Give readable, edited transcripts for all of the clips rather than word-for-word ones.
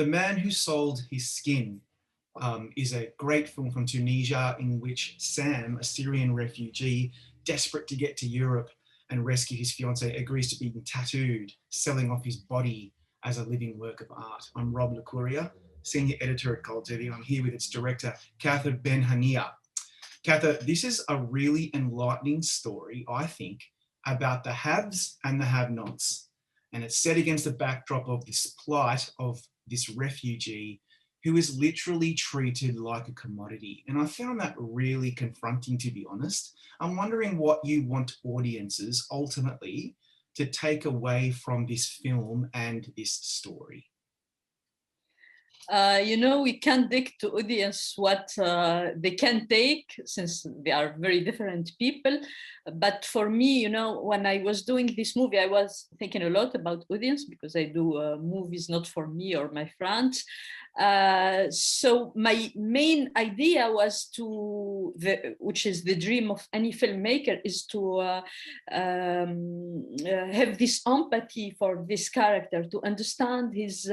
The Man Who Sold His Skin is a great film from Tunisia in which Sam, a Syrian refugee, desperate to get to Europe and rescue his fiancée, agrees to being tattooed, selling off his body as a living work of art. I'm Rob Licuria, senior editor at Kaouther. I'm here with its director, Kaouther Ben Hania. Kaouther, this is a really enlightening story, I think, about the haves and the have-nots. And it's set against the backdrop of this plight of this refugee who is literally treated like a commodity. And I found that really confronting, to be honest. I'm wondering what you want audiences ultimately to take away from this film and this story. We can't dictate to audience what they can take, since they are very different people. But for me, when I was doing this movie, I was thinking a lot about audience, because I do movies not for me or my friends. So my main idea was which is the dream of any filmmaker, is to have this empathy for this character, to understand his,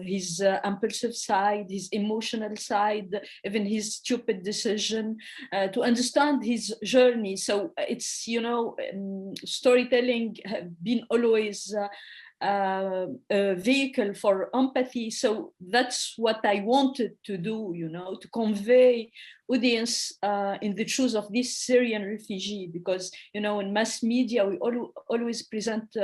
his impulsive side, his emotional side, even his stupid decision, to understand his journey. So it's, storytelling have been always a vehicle for empathy. So that's what I wanted to do, to convey audience in the shoes of this Syrian refugee, because, in mass media, we always present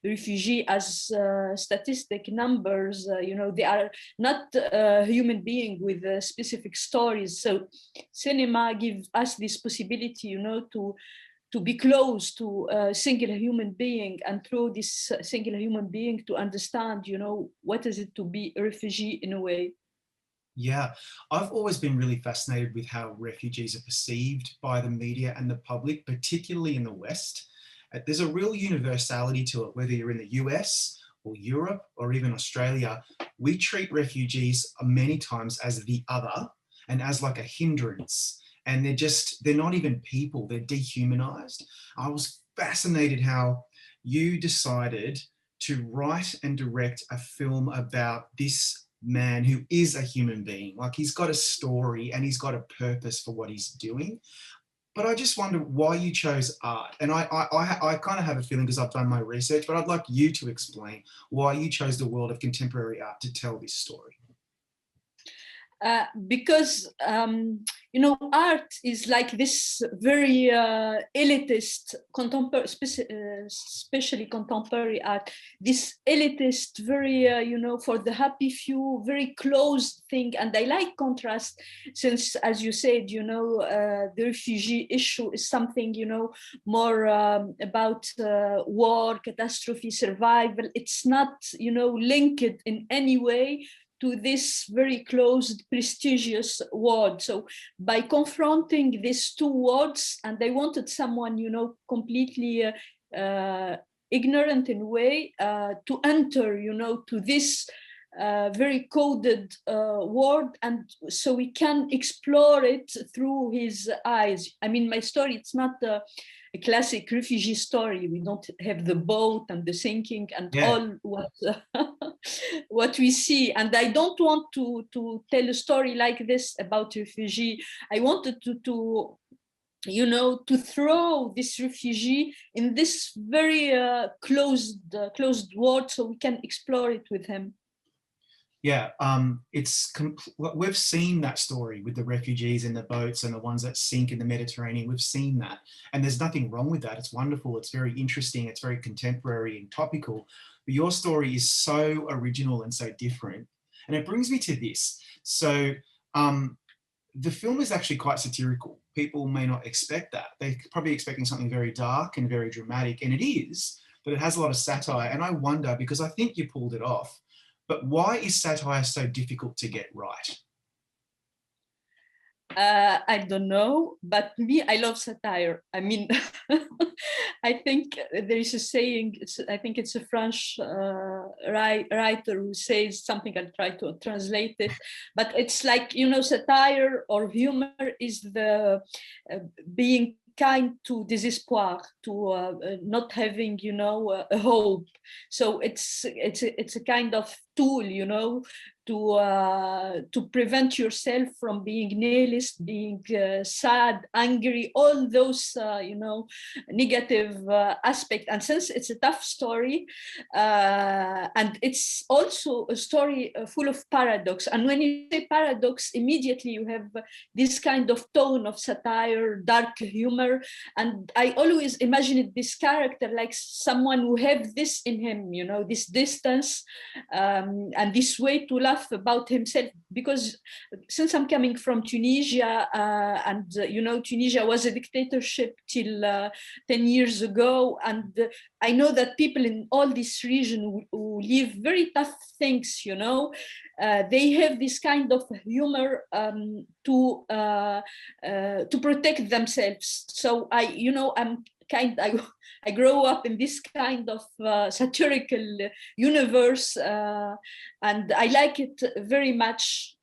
refugee as statistic numbers. They are not a human being with specific stories. So cinema gives us this possibility, to be close to a single human being, and through this single human being to understand, what is it to be a refugee in a way. Yeah, I've always been really fascinated with how refugees are perceived by the media and the public, particularly in the West. There's a real universality to it, whether you're in the US or Europe or even Australia. We treat refugees many times as the other and as like a hindrance. And they're not even people, they're dehumanized. I was fascinated how you decided to write and direct a film about this man who is a human being. Like, he's got a story and he's got a purpose for what he's doing. But I just wonder why you chose art. And I kind of have a feeling, because I've done my research, but I'd like you to explain why you chose the world of contemporary art to tell this story. Because art is like this very elitist, especially contemporary art, this elitist, very for the happy few, very closed thing. And I like contrast, since, as you said, the refugee issue is something more about war, catastrophe, survival. It's not linked in any way to this very closed, prestigious world. So by confronting these two worlds, and I wanted someone, completely ignorant in a way, to enter, to this very coded world, and so we can explore it through his eyes. I mean, my story, it's not a classic refugee story. We don't have the boat and the sinking and all what we see. And I don't want to tell a story like this about refugee. I wanted to throw this refugee in this very closed world, so we can explore it with him. Yeah, we've seen that story with the refugees in the boats and the ones that sink in the Mediterranean. We've seen that, and there's nothing wrong with that. It's wonderful. It's very interesting. It's very contemporary and topical. But your story is so original and so different. And it brings me to this. So the film is actually quite satirical. People may not expect that. They're probably expecting something very dark and very dramatic, and it is, but it has a lot of satire. And I wonder, because I think you pulled it off, but why is satire so difficult to get right? I don't know, but me, I love satire. I mean, I think there is a saying, I think it's a French writer who says something, I'll try to translate it, but it's like, satire or humor is the being kind to désespoir, to not having, a hope. So it's a kind of tool, to prevent yourself from being nihilist, being sad, angry, all those negative aspects. And since it's a tough story, and it's also a story full of paradox. And when you say paradox, immediately you have this kind of tone of satire, dark humor. And I always imagined this character like someone who have this in him, this distance, and this way to laugh about himself. Because since I'm coming from Tunisia, and Tunisia was a dictatorship till 10 years ago, and I know that people in all this region who live very tough things, they have this kind of humor to protect themselves. So I grow up in this kind of satirical universe, and I like it very much.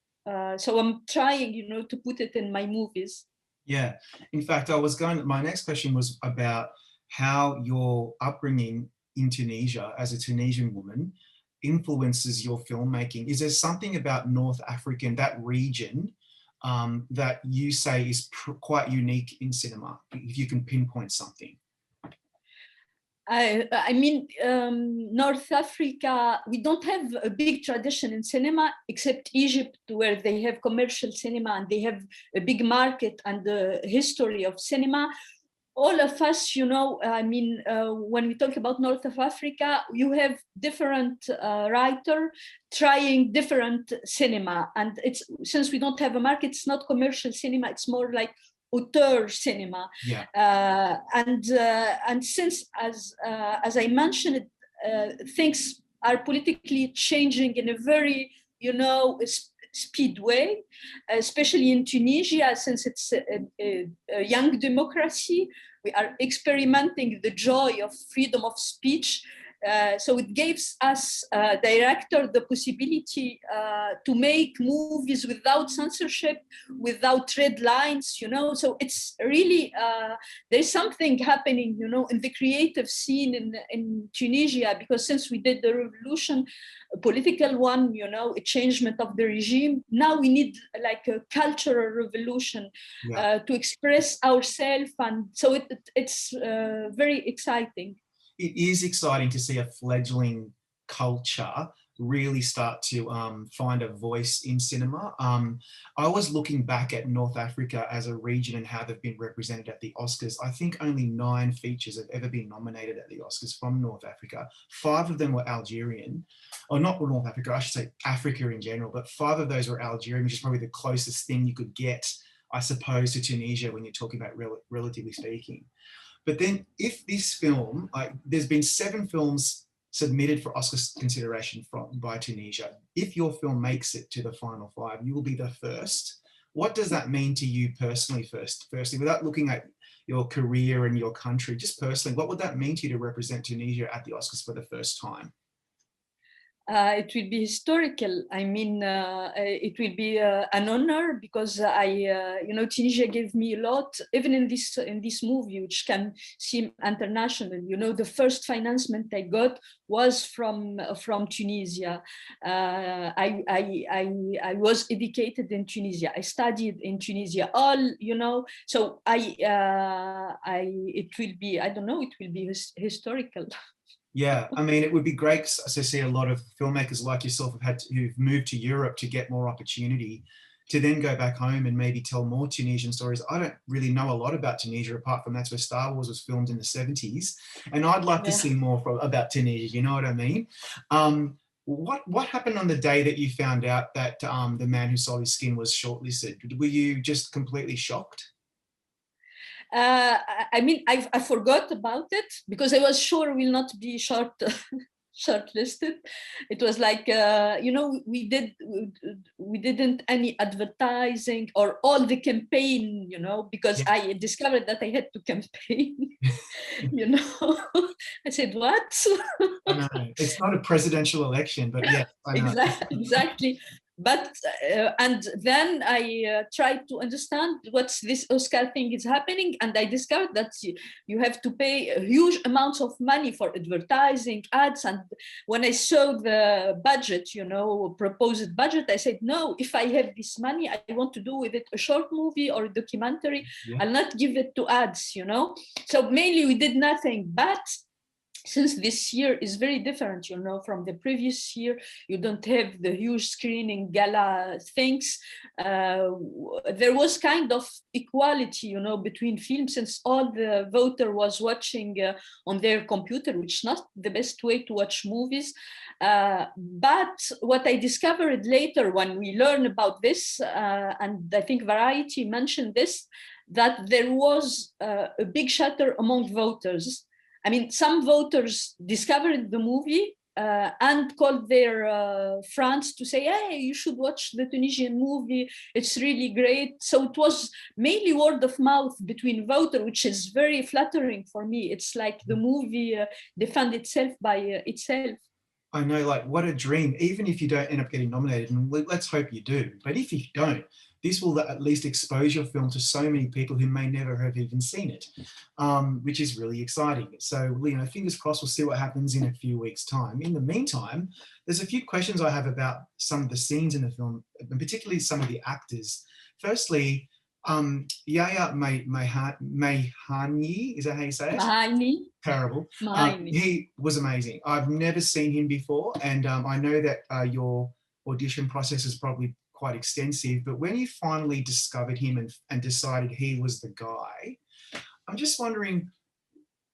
So I'm trying, to put it in my movies. Yeah. In fact, my next question was about how your upbringing in Tunisia as a Tunisian woman influences your filmmaking. Is there something about North Africa, that region, that you say is quite unique in cinema, if you can pinpoint something? I mean, North Africa, we don't have a big tradition in cinema, except Egypt, where they have commercial cinema and they have a big market and a history of cinema. All of us, when we talk about North of Africa, you have different writers trying different cinema. And since we don't have a market, it's not commercial cinema, it's more like auteur cinema. Yeah. And since, as I mentioned, things are politically changing in a very, speed way, especially in Tunisia, since it's a young democracy. We are experimenting the joy of freedom of speech. So it gives us, director, the possibility to make movies without censorship, without red lines, So it's really, there's something happening, in the creative scene in Tunisia, because since we did the revolution, a political one, a changement of the regime, now we need like a cultural revolution to express ourselves. And so it's very exciting. It is exciting to see a fledgling culture really start to find a voice in cinema. I was looking back at North Africa as a region and how they've been represented at the Oscars. I think only 9 features have ever been nominated at the Oscars from North Africa. 5 of them were Algerian, or not North Africa, I should say Africa in general, but 5 of those were Algerian, which is probably the closest thing you could get, I suppose, to Tunisia when you're talking about relatively speaking. But then if this film, there's been 7 films submitted for Oscar consideration by Tunisia. If your film makes it to the final 5, you will be the first. What does that mean to you personally firstly, without looking at your career and your country, just personally, what would that mean to you to represent Tunisia at the Oscars for the first time? It will be historical. I mean, it will be an honor, because Tunisia gave me a lot, even in this movie, which can seem international. The first financement I got was from Tunisia. I was educated in Tunisia. I studied in Tunisia. So it will be, I don't know, it will be historical. Yeah, I mean, it would be great to see a lot of filmmakers like yourself who've moved to Europe to get more opportunity, to then go back home and maybe tell more Tunisian stories. I don't really know a lot about Tunisia, apart from that's where Star Wars was filmed in the 70s. And I'd like to see more about Tunisia, you know what I mean? What happened on the day that you found out that The Man Who Sold His Skin was shortlisted? Were you just completely shocked? I mean, I forgot about it, because I was sure will not be shortlisted. It was like, we didn't any advertising or all the campaign, because I discovered that I had to campaign. I said, what? I know. It's not a presidential election, but yeah, I know. Exactly. But and then I tried to understand what's this Oscar thing is happening, and I discovered that you have to pay huge amounts of money for advertising, ads. And when I saw the budget, you know, proposed budget, I said, no, if I have this money, I want to do with it a short movie or a documentary. Yeah. I'll not give it to ads, you know. So mainly we did nothing, but since this year is very different, you know, from the previous year, you don't have the huge screening gala things. There was kind of equality, you know, between films, since all the voter was watching on their computer, which is not the best way to watch movies. But what I discovered later when we learned about this, and I think Variety mentioned this, that there was a big shatter among voters. I mean, some voters discovered the movie and called their friends to say, hey, you should watch the Tunisian movie. It's really great. So it was mainly word of mouth between voters, which is very flattering for me. It's like the movie defends itself by itself. I know, like, what a dream, even if you don't end up getting nominated, and let's hope you do. But if you don't, this will at least expose your film to so many people who may never have even seen it, which is really exciting. So, you know, fingers crossed, we'll see what happens in a few weeks' time. In the meantime, there's a few questions I have about some of the scenes in the film, and particularly some of the actors. Firstly, Yahya Mahani, is that how you say it? Mahani. Terrible. He was amazing. I've never seen him before, and I know that your audition process is probably quite extensive, but when you finally discovered him and decided he was the guy, I'm just wondering,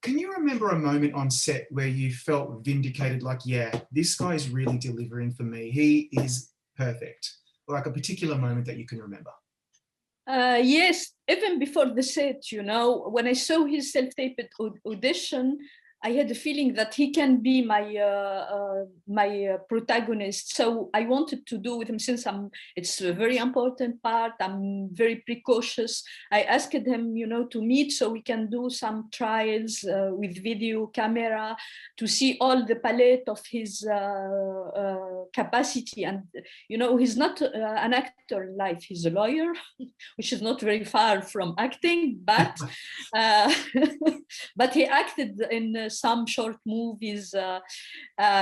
can you remember a moment on set where you felt vindicated, like, yeah, this guy is really delivering for me, he is perfect, like a particular moment that you can remember? Yes, even before the set, you know, when I saw his self-taped audition, I had a feeling that he can be my protagonist. So I wanted to do with him, since it's a very important part. I'm very precautious. I asked him, you know, to meet so we can do some trials with video camera to see all the palette of his capacity. And, you know, he's not an actor in life. He's a lawyer, which is not very far from acting, but but he acted in some short movies.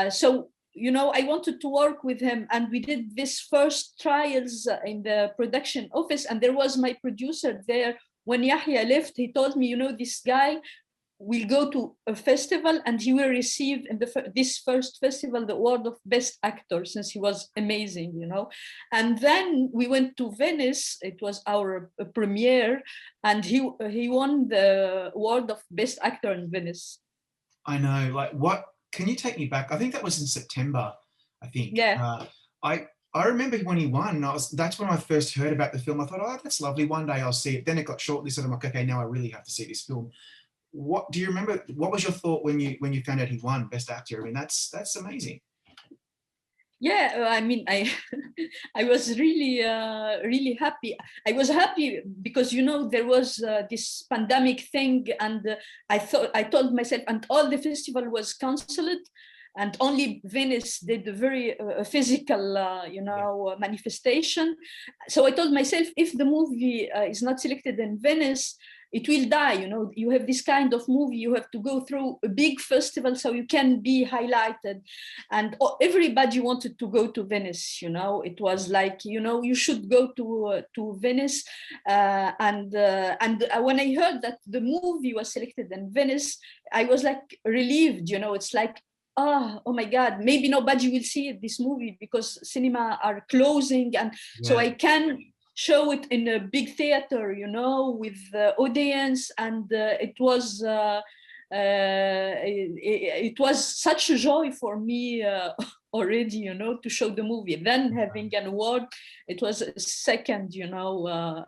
So, you know, I wanted to work with him, and we did this first trials in the production office, and there was my producer there. When Yahya left, he told me, you know, this guy will go to a festival and he will receive in this first festival the award of best actor, since he was amazing, you know. And then we went to Venice. It was our premiere, and he won the award of best actor in Venice. I know, like, what, can you take me back? I think that was in September, I think. Yeah. I remember when he won, that's when I first heard about the film. I thought, oh, that's lovely, one day I'll see it. Then it got shortlisted. I'm like, okay, now I really have to see this film. What do you remember? What was your thought when you found out he won Best Actor? I mean, that's amazing. Yeah, I mean, I was really really happy. I was happy because, you know, there was this pandemic thing, and I told myself, and all the festival was cancelled, and only Venice did a very physical, you know, manifestation. So I told myself, if the movie is not selected in Venice, it will die. You know, you have this kind of movie, you have to go through a big festival so you can be highlighted. And everybody wanted to go to Venice, you know. It was like, you know, you should go to Venice. And when I heard that the movie was selected in Venice, I was like relieved, you know. It's like, oh my God, maybe nobody will see this movie because cinema are closing. And so I can show it in a big theater, you know, with the audience. And it was such a joy for me already, you know, to show the movie. Then having an award, it was a second, you know,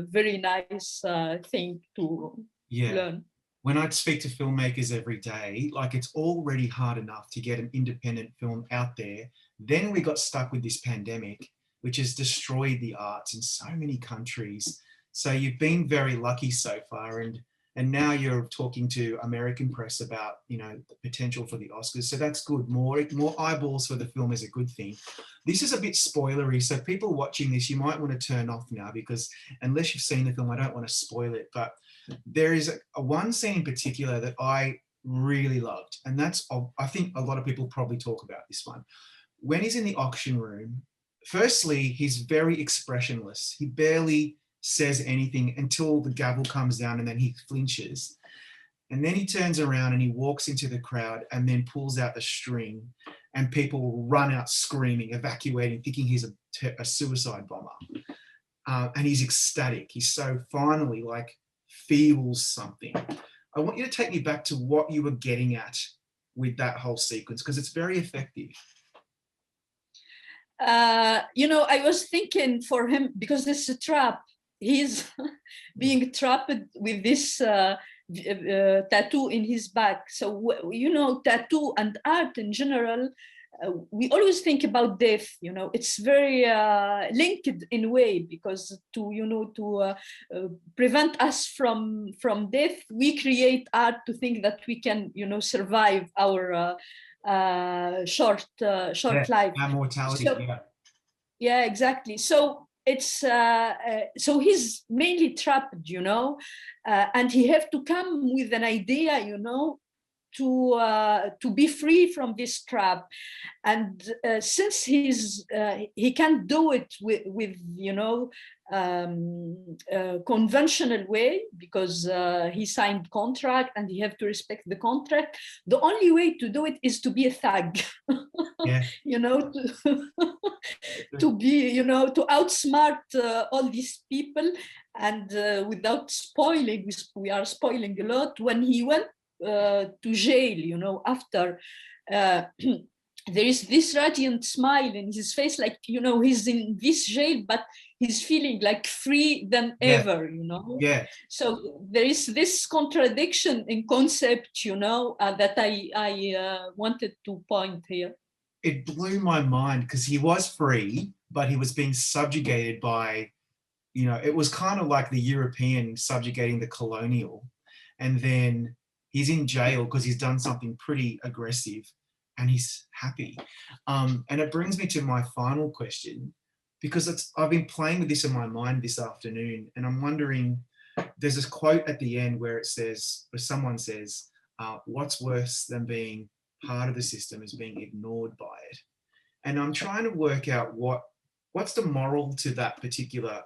very nice thing to learn. When I speak to filmmakers every day, like, it's already hard enough to get an independent film out there. Then we got stuck with this pandemic, which has destroyed the arts in so many countries. So you've been very lucky so far. And And now you're talking to American press about, you know, the potential for the Oscars. So that's good. More eyeballs for the film is a good thing. This is a bit spoilery. So people watching this, you might want to turn off now, because unless you've seen the film, I don't want to spoil it. But there is a one scene in particular that I really loved. And that's, I think a lot of people probably talk about this one. When he's in the auction room, firstly, he's very expressionless. He barely says anything until the gavel comes down, and then he flinches. And then he turns around and he walks into the crowd and then pulls out the string, and people run out screaming, evacuating, thinking he's a suicide bomber. And he's ecstatic. He's so finally like feels something. I want you to take me back to what you were getting at with that whole sequence, because it's very effective. You know, I was thinking for him, because this is a trap. He's being trapped with this tattoo in his back. So, you know, tattoo and art in general, we always think about death. You know, it's very linked in a way, because to prevent us from death, we create art to think that we can, you know, survive our short life. Our mortality. So, yeah, exactly. So it's so he's mainly trapped, you know, and he have to come with an idea, you know, to be free from this trap. And since he can't do it with you know, conventional way, because he signed contract and he have to respect the contract, the only way to do it is to be a thug. Yeah. You know, to be, you know, to outsmart all these people. And without spoiling, we are spoiling a lot, when he went to jail, you know, after there is this radiant smile in his face, like, you know, he's in this jail, but he's feeling like free than ever, you know. Yeah. So there is this contradiction in concept, you know, that I wanted to point here. It blew my mind, because he was free, but he was being subjugated by, you know, it was kind of like the European subjugating the colonial. And then he's in jail because he's done something pretty aggressive, and he's happy. And it brings me to my final question, because I've been playing with this in my mind this afternoon, and I'm wondering, there's this quote at the end where someone says, what's worse than being part of the system is being ignored by it. And I'm trying to work out what's the moral to that particular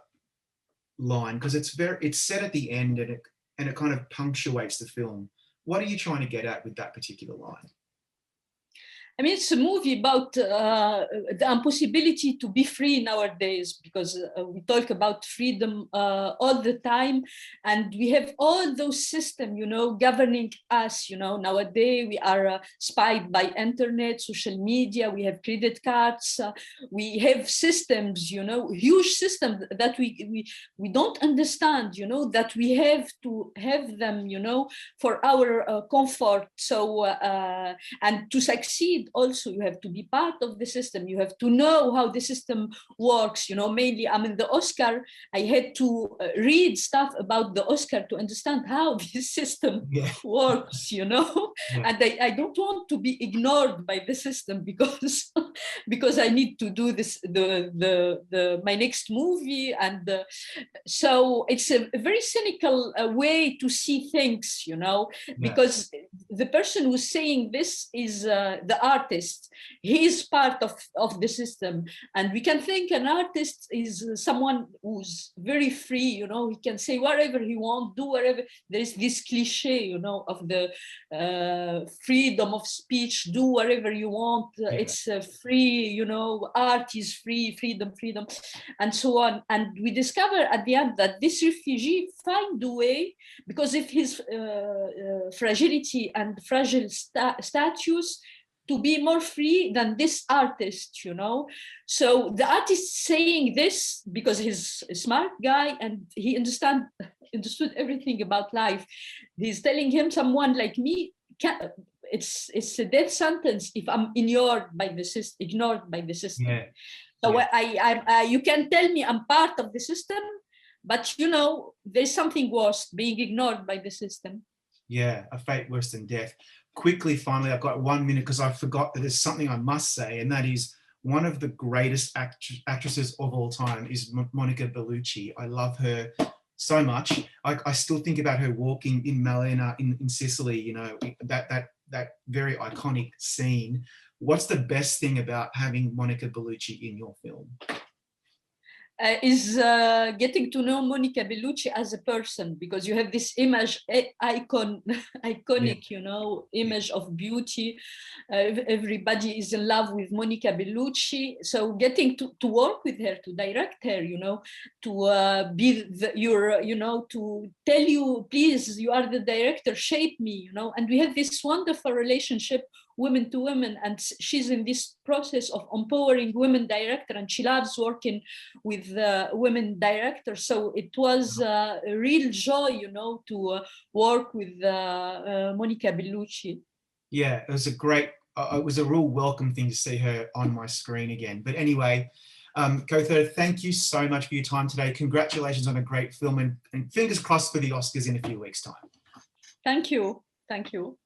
line, because it's said at the end, and it kind of punctuates the film. What are you trying to get at with that particular line? I mean, it's a movie about the impossibility to be free nowadays, because we talk about freedom all the time, and we have all those systems, you know, governing us. You know, nowadays we are spied by internet, social media. We have credit cards. We have systems, you know, huge systems that we don't understand. You know, that we have to have them, you know, for our comfort. So and to succeed, also you have to be part of the system. You have to know how the system works. You know, mainly I'm in the Oscar, I had to read stuff about the Oscar to understand how this system works, you know. And I don't want to be ignored by the system, because because I need to do this my next movie. And so it's a very cynical way to see things, you know, because the person who's saying this is the artist. He is part of the system, and we can think an artist is someone who's very free, you know. He can say whatever he wants, do whatever. There is this cliche, you know, of the freedom of speech, do whatever you want. It's free, you know, art is free, freedom, and so on. And we discover at the end that this refugee find a way, because of his fragility and fragile status, to be more free than this artist, you know. So the artist saying this because he's a smart guy and he understood everything about life. He's telling him, someone like me, it's a death sentence if I'm ignored by the system. So you can tell me I'm part of the system, But you know, there's something worse, being ignored by the system. Yeah, a fate worse than death. Quickly, finally, I've got 1 minute because I forgot that there's something I must say, and that is one of the greatest actresses of all time is Monica Bellucci. I love her so much. I still think about her walking in Malena in Sicily, you know, that very iconic scene. What's the best thing about having Monica Bellucci in your film? Is getting to know Monica Bellucci as a person, because you have this image, iconic, you know, image of beauty. Everybody is in love with Monica Bellucci. So getting to work with her, to direct her, you know, to be your, you know, to tell you, please, you are the director, shape me, you know, and we have this wonderful relationship, women to women, and she's in this process of empowering women director, and she loves working with women directors. So it was a real joy, you know, to work with Monica Bellucci. Yeah, it was a great, it was a real welcome thing to see her on my screen again. But anyway, Kaouther, thank you so much for your time today. Congratulations on a great film, and fingers crossed for the Oscars in a few weeks' time. Thank you. Thank you.